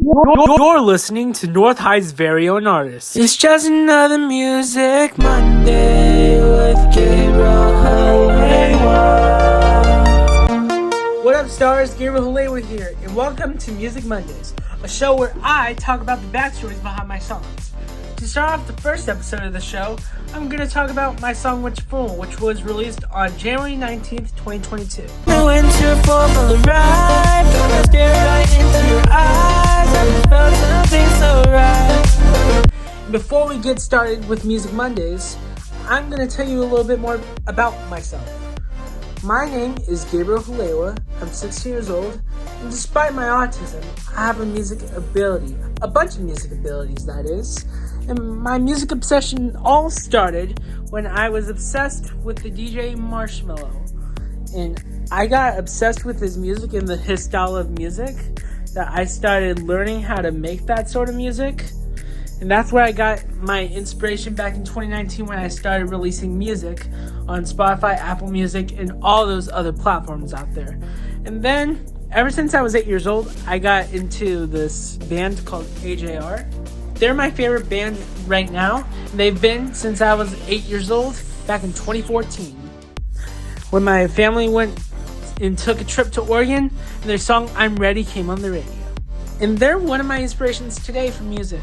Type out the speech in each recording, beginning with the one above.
You're listening to North High's very own artist. It's just another Music Monday with Gabriel Helewa. What up, stars? Gabriel Helewa here, and welcome to Music Mondays, a show where I talk about the backstories behind my songs. To start off the first episode of the show, I'm going to talk about my song Winter Fool, which was released on January 19th, 2022. The winter fall will arrive, gonna stare right into your eyes, I just felt something so right. Before we get started with Music Mondays, I'm going to tell you a little bit more about myself. My name is Gabriel Helewa, I'm 16 years old, and despite my autism, I have a music ability, a bunch of music abilities that is. And my music obsession all started when I was obsessed with the DJ Marshmello. And I got obsessed with his music and his style of music that I started learning how to make that sort of music. And that's where I got my inspiration back in 2019 when I started releasing music on Spotify, Apple Music, and all those other platforms out there. And then, ever since I was 8 years old, I got into this band called AJR. They're my favorite band right now. They've been since I was 8 years old, back in 2014. When my family went and took a trip to Oregon, and their song I'm Ready came on the radio. And they're one of my inspirations today for music.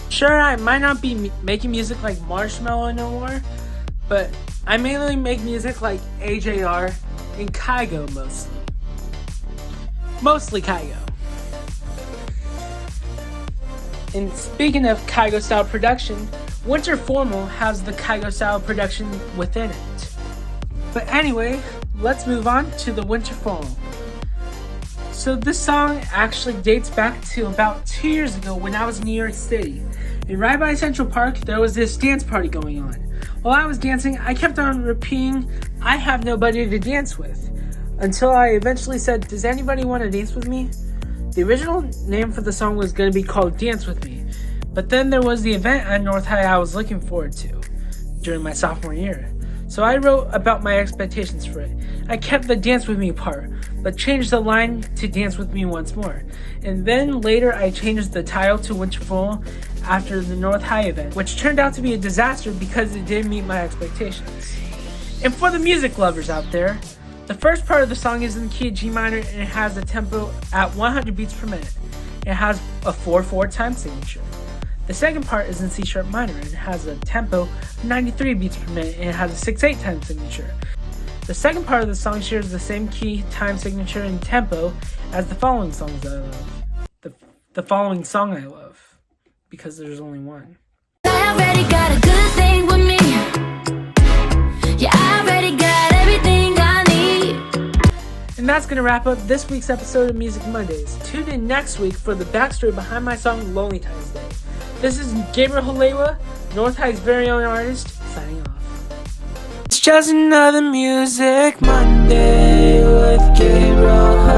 Sure, I might not be making music like Marshmello no more, but I mainly make music like AJR and Kygo mostly. Mostly Kygo. And speaking of Kygo style production, Winter Formal has the Kygo style production within it. But anyway, let's move on to the Winter Formal. So this song actually dates back to about 2 years ago when I was in New York City. And right by Central Park, there was this dance party going on. While I was dancing, I kept on repeating, I have nobody to dance with. Until I eventually said, does anybody want to dance with me? The original name for the song was going to be called Dance With Me, but then there was the event at North High I was looking forward to during my sophomore year. So I wrote about my expectations for it. I kept the Dance With Me part, but changed the line to Dance With Me once more. And then later I changed the title to Winter Fall after the North High event, which turned out to be a disaster because it didn't meet my expectations. And for the music lovers out there, the first part of the song is in the key of G minor and it has a tempo at 100 beats per minute. It has a 4/4 time signature. The second part is in C sharp minor and it has a tempo of 93 beats per minute and it has a 6/8 time signature. The second part of the song shares the same key, time signature, and tempo as the following songs I love. The following song I love, because there's only one. I already got a good thing with me. Yeah, I already got everything I need. And that's going to wrap up this week's episode of Music Mondays. Tune in next week for the backstory behind my song LONELYTINE'S Day. This is Gabriel Helewa, North High's very own artist, signing off. It's just another Music Monday with Gabriel Helewa.